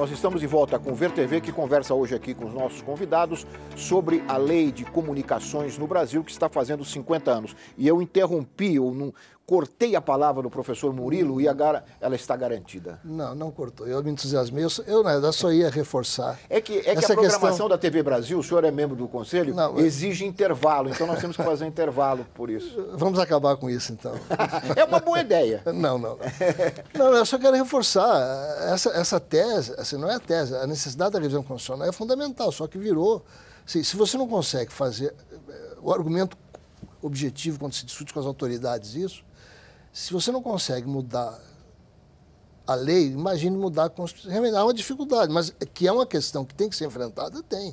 nós estamos de volta com o VerTV, que conversa hoje aqui com os nossos convidados sobre a Lei de Comunicações no Brasil, que está fazendo 50 anos. E eu interrompi, eu não cortei a palavra do professor Murilo e agora ela está garantida. Não na verdade, só ia reforçar. É que a programação da TV Brasil, o senhor é membro do conselho, exige intervalo, então nós temos que fazer intervalo por isso. Vamos acabar com isso, então. É uma boa ideia. Não, eu só quero reforçar. Essa tese, assim, não é a tese, a necessidade da revisão constitucional é fundamental, só que virou. Se você não consegue fazer o argumento objetivo quando se discute com as autoridades isso, se você não consegue mudar a lei, imagine mudar a Constituição. Realmente há uma dificuldade, mas que é uma questão que tem que ser enfrentada, tem.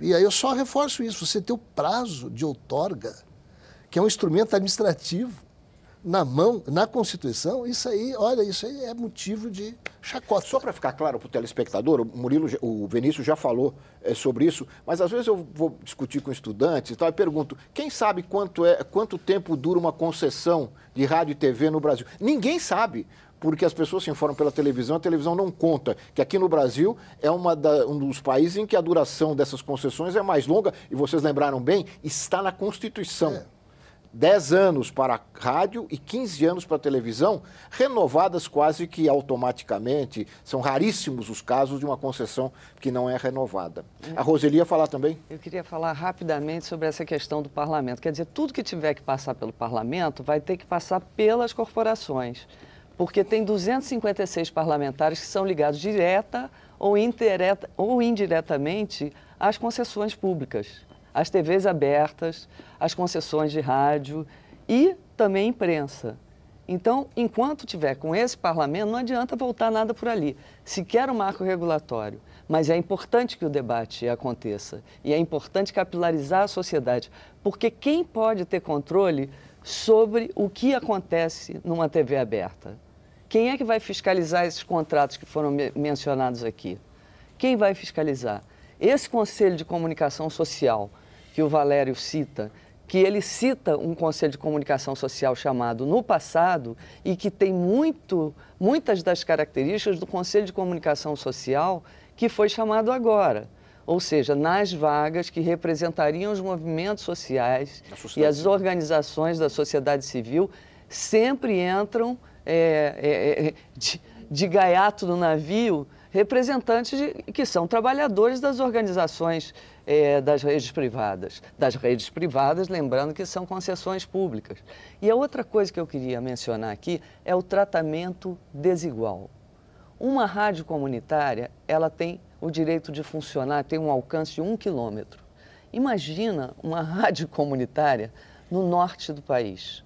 E aí eu só reforço isso, você ter o prazo de outorga, que é um instrumento administrativo, na mão, na Constituição, isso aí é motivo de chacota. Só para ficar claro para o telespectador, o Vinícius já falou sobre isso, mas às vezes eu vou discutir com estudantes e tal, e pergunto, quem sabe quanto tempo dura uma concessão de rádio e TV no Brasil? Ninguém sabe, porque as pessoas se informam pela televisão, a televisão não conta, que aqui no Brasil é um dos países em que a duração dessas concessões é mais longa, e vocês lembraram bem, está na Constituição. 10 anos para a rádio e 15 anos para a televisão, renovadas quase que automaticamente. São raríssimos os casos de uma concessão que não é renovada. A Roseli ia falar também? Eu queria falar rapidamente sobre essa questão do parlamento. Quer dizer, tudo que tiver que passar pelo parlamento vai ter que passar pelas corporações, porque tem 256 parlamentares que são ligados direta ou indiretamente às concessões públicas, as TVs abertas, as concessões de rádio e também imprensa. Então, enquanto tiver com esse parlamento, não adianta voltar nada por ali. Se quer um marco regulatório, mas é importante que o debate aconteça e é importante capilarizar a sociedade, porque quem pode ter controle sobre o que acontece numa TV aberta? Quem é que vai fiscalizar esses contratos que foram mencionados aqui? Quem vai fiscalizar? Esse Conselho de Comunicação Social que o Valério cita, que ele cita um Conselho de Comunicação Social chamado no passado e que tem muitas das características do Conselho de Comunicação Social que foi chamado agora. Ou seja, nas vagas que representariam os movimentos sociais e as organizações da sociedade civil sempre entram de gaiato no navio representantes que são trabalhadores das organizações das redes privadas, lembrando que são concessões públicas. E a outra coisa que eu queria mencionar aqui é o tratamento desigual. Uma rádio comunitária, ela tem o direito de funcionar, tem um alcance de 1 quilômetro. Imagina uma rádio comunitária no norte do país,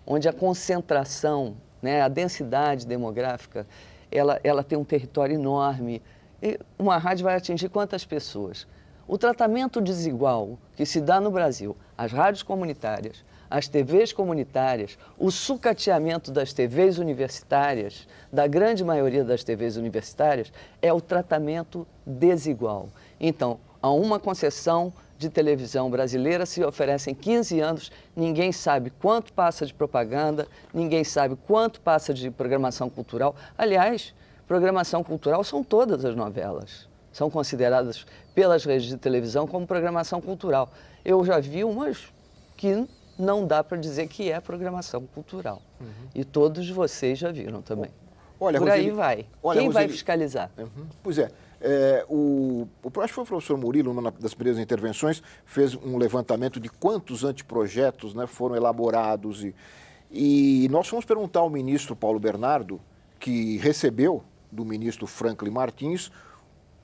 onde a concentração, a densidade demográfica, ela tem um território enorme. E uma rádio vai atingir quantas pessoas? O tratamento desigual que se dá no Brasil, as rádios comunitárias, as TVs comunitárias, o sucateamento das TVs universitárias, da grande maioria das TVs universitárias, é o tratamento desigual. Então, a uma concessão de televisão brasileira se oferecem 15 anos, ninguém sabe quanto passa de propaganda, ninguém sabe quanto passa de programação cultural. Aliás, programação cultural são todas as novelas. São consideradas pelas redes de televisão como programação cultural. Eu já vi umas que não dá para dizer que é programação cultural. E todos vocês já viram também. Olha, por Roseli, aí vai. Olha, Quem Roseli, vai fiscalizar? Pois é. Acho que foi o professor Murilo, numa das primeiras intervenções, fez um levantamento de quantos anteprojetos foram elaborados. E nós fomos perguntar ao ministro Paulo Bernardo, que recebeu do ministro Franklin Martins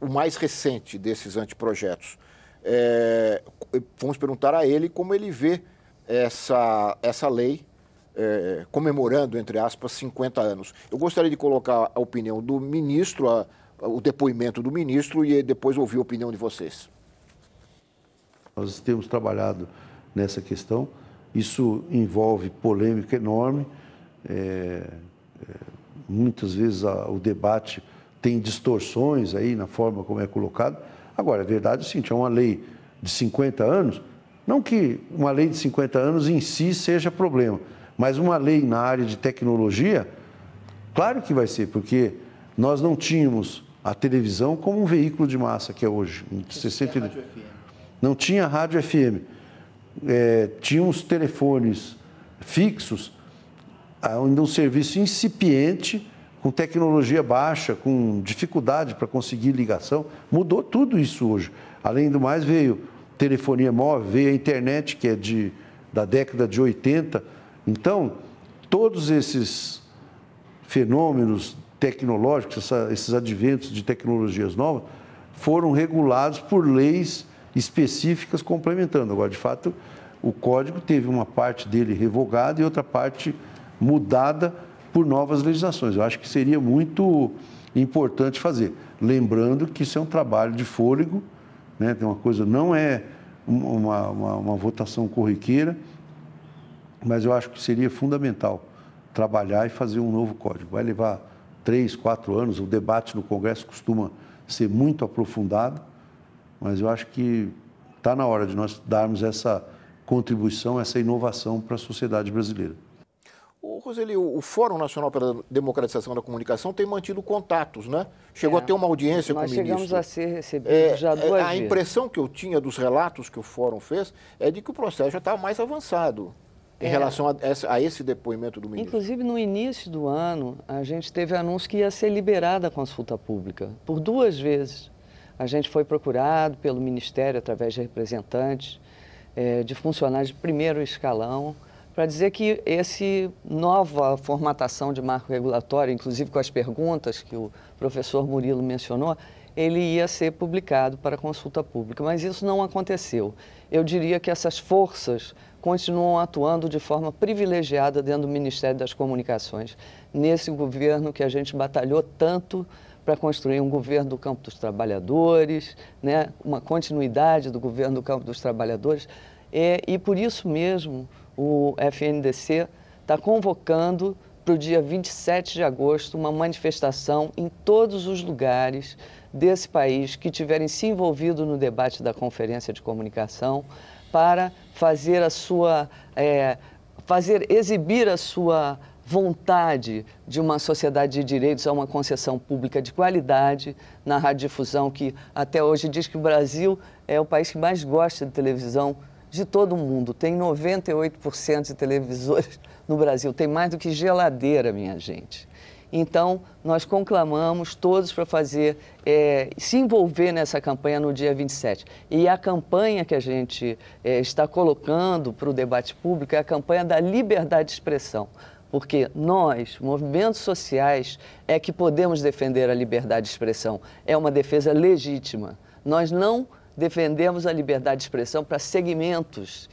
o mais recente desses anteprojetos. Fomos perguntar a ele como ele vê essa lei comemorando, entre aspas, 50 anos. Eu gostaria de colocar a opinião do ministro, o depoimento do ministro e depois ouvir a opinião de vocês. Nós temos trabalhado nessa questão, isso envolve polêmica enorme, muitas vezes o debate tem distorções aí na forma como é colocado. Agora, a verdade é o seguinte, é uma lei de 50 anos, não que uma lei de 50 anos em si seja problema, mas uma lei na área de tecnologia, claro que vai ser, porque nós não tínhamos a televisão como um veículo de massa que é hoje. Em 60... Não tinha rádio FM. Tinha uns telefones fixos, ainda um serviço incipiente, com tecnologia baixa, com dificuldade para conseguir ligação. Mudou tudo isso hoje. Além do mais, veio telefonia móvel, veio a internet, que é da década de 80. Então, todos esses fenômenos tecnológicos, esses adventos de tecnologias novas, foram regulados por leis específicas complementando. Agora, de fato, o Código teve uma parte dele revogada e outra parte mudada por novas legislações. Eu acho que seria muito importante fazer. Lembrando que isso é um trabalho de fôlego, né? Tem uma coisa, não é uma votação corriqueira, mas eu acho que seria fundamental trabalhar e fazer um novo Código. Vai levar 3, 4 anos, o debate no Congresso costuma ser muito aprofundado, mas eu acho que está na hora de nós darmos essa contribuição, essa inovação para a sociedade brasileira. Roseli, o Fórum Nacional pela Democratização da Comunicação tem mantido contatos, né? Chegou a ter uma audiência com o ministro. Nós chegamos a ser recebidos já 2 vezes. A impressão que eu tinha dos relatos que o Fórum fez é de que o processo já estava mais avançado em relação a esse depoimento do ministro. Inclusive, no início do ano, a gente teve anúncio que ia ser liberada a consulta pública, por 2 vezes. A gente foi procurado pelo Ministério, através de representantes, de funcionários de primeiro escalão, para dizer que essa nova formatação de marco regulatório, inclusive com as perguntas que o professor Murilo mencionou, ele ia ser publicado para consulta pública, mas isso não aconteceu. Eu diria que essas forças continuam atuando de forma privilegiada dentro do Ministério das Comunicações, nesse governo que a gente batalhou tanto para construir um governo do campo dos trabalhadores, né? Uma continuidade do governo do campo dos trabalhadores, e por isso mesmo o FNDC está convocando para o dia 27 de agosto uma manifestação em todos os lugares desse país que tiverem se envolvido no debate da Conferência de Comunicação para exibir a sua vontade de uma sociedade de direitos a uma concessão pública de qualidade na radiodifusão, que até hoje diz que o Brasil é o país que mais gosta de televisão de todo o mundo. Tem 98% de televisores no Brasil, tem mais do que geladeira, minha gente. Então, nós conclamamos todos para se envolver nessa campanha no dia 27. E a campanha que a gente está colocando para o debate público é a campanha da liberdade de expressão. Porque nós, movimentos sociais, é que podemos defender a liberdade de expressão. É uma defesa legítima. Nós não defendemos a liberdade de expressão para segmentos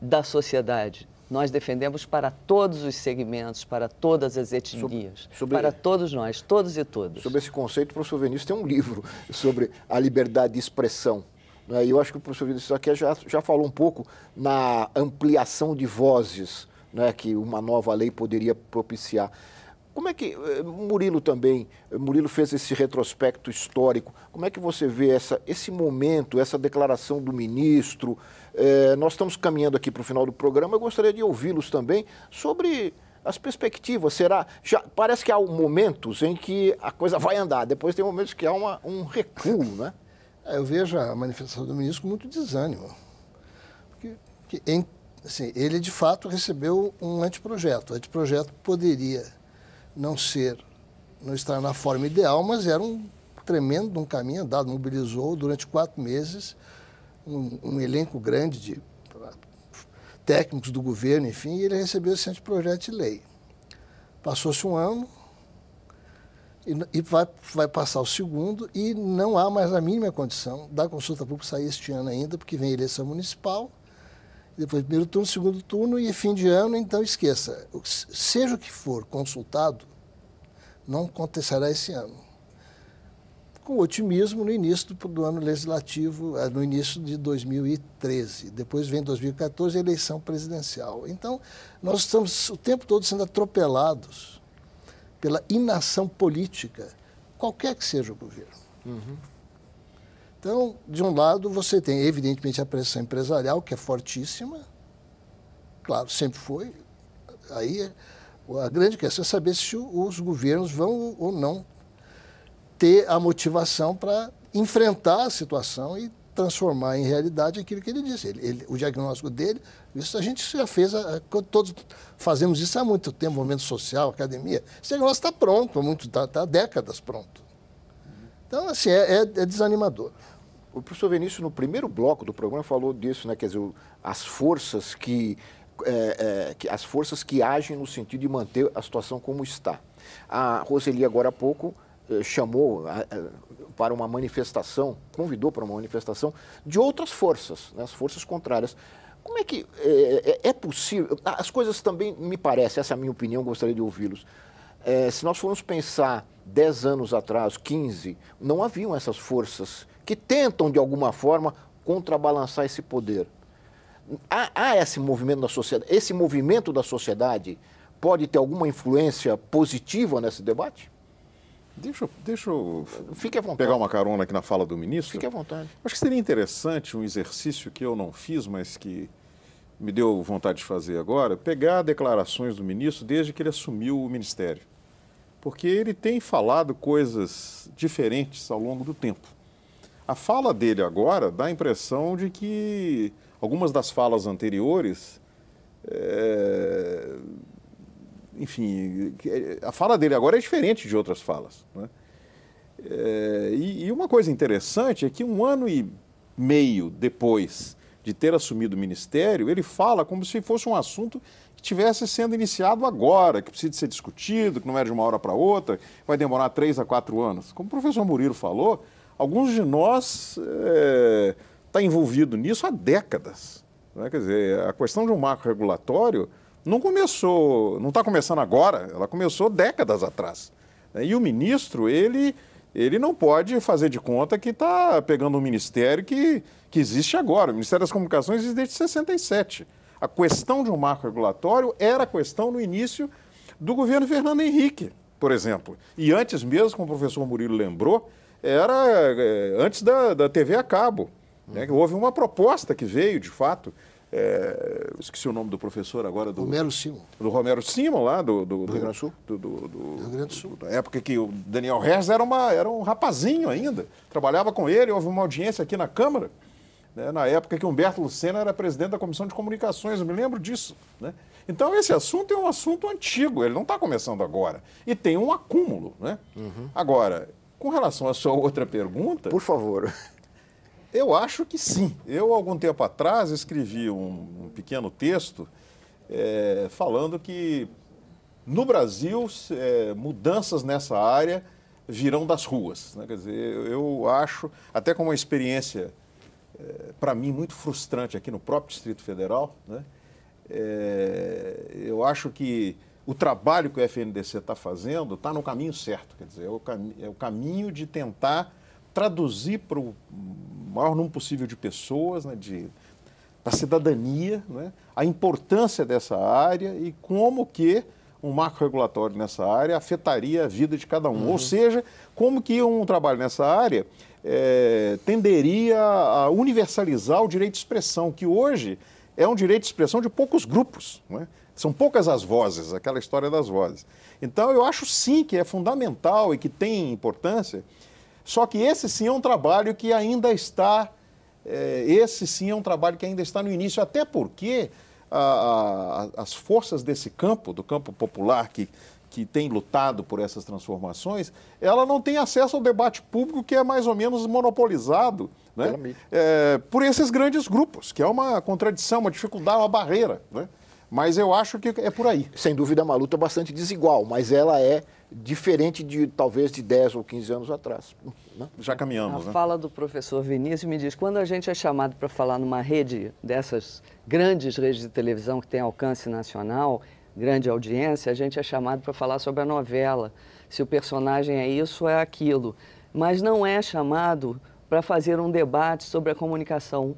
da sociedade. Nós defendemos para todos os segmentos, para todas as etnias, para todos nós, todos e todas. Sobre esse conceito, o professor Vinícius tem um livro sobre a liberdade de expressão. Né? E eu acho que o professor Vinícius aqui já falou um pouco na ampliação de vozes, né, que uma nova lei poderia propiciar. Como é que Murilo fez esse retrospecto histórico, como é que você vê esse momento, essa declaração do ministro? Nós estamos caminhando aqui para o final do programa, eu gostaria de ouvi-los também sobre as perspectivas. Parece que há momentos em que a coisa vai andar, depois tem momentos que há um recuo, né? Eu vejo a manifestação do ministro com muito desânimo, porque assim, ele de fato recebeu um anteprojeto. O anteprojeto poderia não estar na forma ideal, mas era um tremendo caminho andado, mobilizou durante 4 meses um elenco grande de técnicos do governo, enfim, e ele recebeu esse anteprojeto de lei. Passou-se um ano e vai passar o segundo e não há mais a mínima condição da consulta pública sair este ano ainda, porque vem a eleição municipal, depois primeiro turno, segundo turno e fim de ano, então esqueça. Seja o que for consultado, não acontecerá esse ano. Com otimismo no início do ano legislativo, no início de 2013. Depois vem 2014 a eleição presidencial. Então, nós estamos o tempo todo sendo atropelados pela inação política, qualquer que seja o governo. Uhum. Então, de um lado, você tem, evidentemente, a pressão empresarial, que é fortíssima. Claro, sempre foi. Aí, a grande questão é saber se os governos vão ou não ter a motivação para enfrentar a situação e transformar em realidade aquilo que ele disse. O diagnóstico dele, isso a gente já fez, todos fazemos isso há muito tempo, movimento social, academia. Esse diagnóstico está pronto, está há décadas pronto. Então, assim, é desanimador. O professor Vinícius, no primeiro bloco do programa, falou disso, né? Quer dizer, as forças que agem no sentido de manter a situação como está. A Roseli, agora há pouco, chamou para uma manifestação, convidou para uma manifestação de outras forças, né, as forças contrárias. Como é que é possível? As coisas também, me parece, essa é a minha opinião, gostaria de ouvi-los. Se nós formos pensar 10 anos atrás, 15, não haviam essas forças que tentam, de alguma forma, contrabalançar esse poder. Há esse movimento da sociedade. Esse movimento da sociedade pode ter alguma influência positiva nesse debate? Deixa eu Fique à vontade. pegar uma carona aqui na fala do ministro. Fique à vontade. Acho que seria interessante um exercício que eu não fiz, mas que me deu vontade de fazer agora, pegar declarações do ministro desde que ele assumiu o ministério. Porque ele tem falado coisas diferentes ao longo do tempo. A fala dele agora dá a impressão de que algumas das falas anteriores, enfim, a fala dele agora é diferente de outras falas, né? E uma coisa interessante é que 1 ano e meio depois de ter assumido o ministério, ele fala como se fosse um assunto que estivesse sendo iniciado agora, que precisa ser discutido, que não é de uma hora para outra, vai demorar 3 a 4 anos. Como o professor Murilo falou, alguns de nós estão envolvidos nisso há décadas, né? Quer dizer, a questão de um marco regulatório não está começando agora, ela começou décadas atrás. E o ministro, ele não pode fazer de conta que está pegando um ministério que existe agora. O Ministério das Comunicações existe desde 67. A questão de um marco regulatório era a questão no início do governo Fernando Henrique, por exemplo. E antes mesmo, como o professor Murilo lembrou, era antes da TV a cabo, né? Houve uma proposta que veio, de fato, esqueci o nome do professor agora. Romero Simon. Do Romero Simon, lá do Rio Grande do Sul? Do Rio Grande do Sul. Da época que o Daniel Herz era um rapazinho ainda. Trabalhava com ele, houve uma audiência aqui na Câmara, né, na época que Humberto Lucena era presidente da Comissão de Comunicações, eu me lembro disso, né? Então, esse assunto é um assunto antigo, ele não está começando agora. E tem um acúmulo, né? Agora, com relação à sua outra pergunta... Por favor. Eu acho que sim. Eu, algum tempo atrás, escrevi um pequeno texto falando que, no Brasil, mudanças nessa área virão das ruas, né? Quer dizer, eu acho, até com uma experiência, para mim, muito frustrante aqui no próprio Distrito Federal, né? Eu acho que o trabalho que o FNDC está fazendo está no caminho certo, quer dizer, é o caminho de tentar traduzir para o maior número possível de pessoas, né, da cidadania, né, a importância dessa área e como que um marco regulatório nessa área afetaria a vida de cada um. Ou seja, como que um trabalho nessa área tenderia a universalizar o direito de expressão, que hoje é um direito de expressão de poucos grupos, né? São poucas as vozes, aquela história das vozes. Então, eu acho sim que é fundamental e que tem importância. Só que esse sim é um trabalho que ainda está, no início, até porque as forças desse campo, do campo popular que tem lutado por essas transformações, ela não tem acesso ao debate público que é mais ou menos monopolizado, né, por esses grandes grupos, que é uma contradição, uma dificuldade, uma barreira, né? Mas eu acho que é por aí. Sem dúvida, é uma luta bastante desigual, mas ela é diferente talvez de 10 ou 15 anos atrás. Né? Já caminhamos, né? A fala do professor Vinícius me diz, quando a gente é chamado para falar numa rede dessas grandes redes de televisão que tem alcance nacional, grande audiência, a gente é chamado para falar sobre a novela, se o personagem é isso ou é aquilo. Mas não é chamado para fazer um debate sobre a comunicação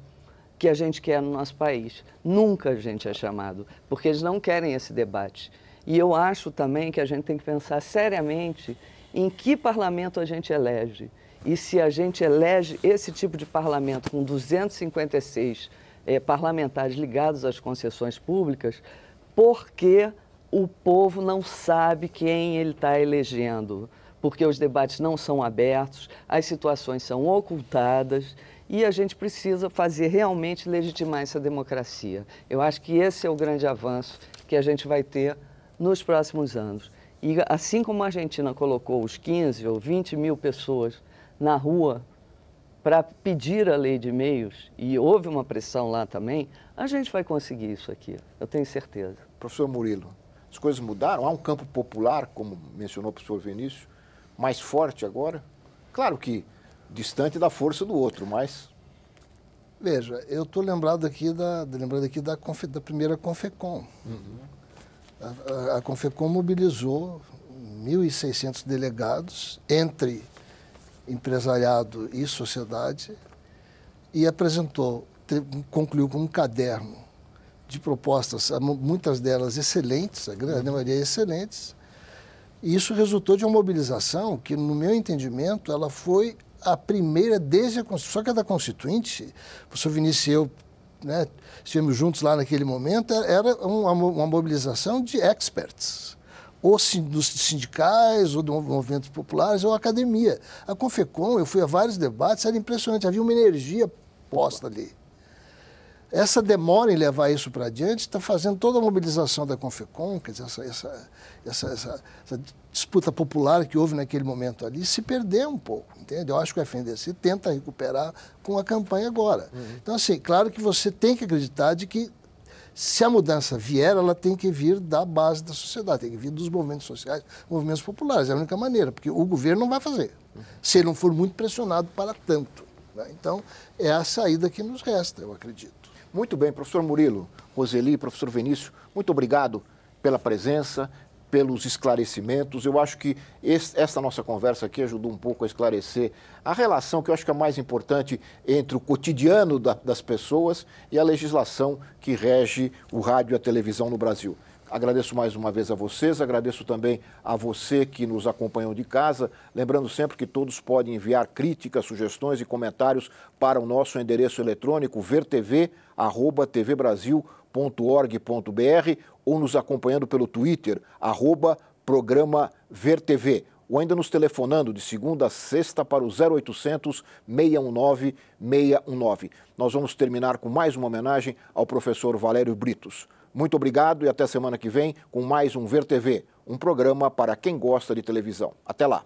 que a gente quer no nosso país. Nunca a gente é chamado, porque eles não querem esse debate. E eu acho também que a gente tem que pensar seriamente em que parlamento a gente elege. E se a gente elege esse tipo de parlamento com 256 parlamentares ligados às concessões públicas, porque o povo não sabe quem ele está elegendo. porque os debates não são abertos, as situações são ocultadas e a gente precisa fazer realmente legitimar essa democracia. Eu acho que esse é o grande avanço que a gente vai ter nos próximos anos. E assim como a Argentina colocou os 15 ou 20 mil pessoas na rua para pedir a lei de meios, e houve uma pressão lá também, a gente vai conseguir isso aqui, eu tenho certeza. Professor Murilo, as coisas mudaram? Há um campo popular, como mencionou o professor Vinícius, mais forte agora? Claro que distante da força do outro, mas... Veja, eu estou lembrado aqui da primeira Confecom. A Confecom mobilizou 1.600 delegados entre empresariado e sociedade e concluiu com um caderno de propostas, muitas delas excelentes, a grande maioria excelentes, e isso resultou de uma mobilização que, no meu entendimento, ela foi a primeira desde a Constituinte. Só que a da Constituinte, o professor Vinícius e eu, né, estivemos juntos lá naquele momento, era uma mobilização de experts, ou dos sindicais, ou de movimentos populares, ou academia. A Confecom, eu fui a vários debates, era impressionante, havia uma energia posta ali. Essa demora em levar isso para adiante está fazendo toda a mobilização da Confecom, quer dizer, essa disputa popular que houve naquele momento ali, se perdeu um pouco, entende? Eu acho que o FNDC tenta recuperar com a campanha agora. Então, assim, claro que você tem que acreditar de que se a mudança vier, ela tem que vir da base da sociedade, tem que vir dos movimentos sociais, movimentos populares, é a única maneira, porque o governo não vai fazer, se ele não for muito pressionado para tanto, né? Então, é a saída que nos resta, eu acredito. Muito bem, professor Murilo, Roseli, professor Vinícius, muito obrigado pela presença, pelos esclarecimentos. Eu acho que essa nossa conversa aqui ajudou um pouco a esclarecer a relação que eu acho que é a mais importante entre o cotidiano das pessoas e a legislação que rege o rádio e a televisão no Brasil. Agradeço mais uma vez a vocês, agradeço também a você que nos acompanhou de casa, lembrando sempre que todos podem enviar críticas, sugestões e comentários para o nosso endereço eletrônico vertv@tvbrasil.org.br ou nos acompanhando pelo Twitter, @programa VerTV, ou ainda nos telefonando de segunda a sexta para o 0800 619 619. Nós vamos terminar com mais uma homenagem ao professor Valério Britos. Muito obrigado e até semana que vem com mais um VerTV, um programa para quem gosta de televisão. Até lá!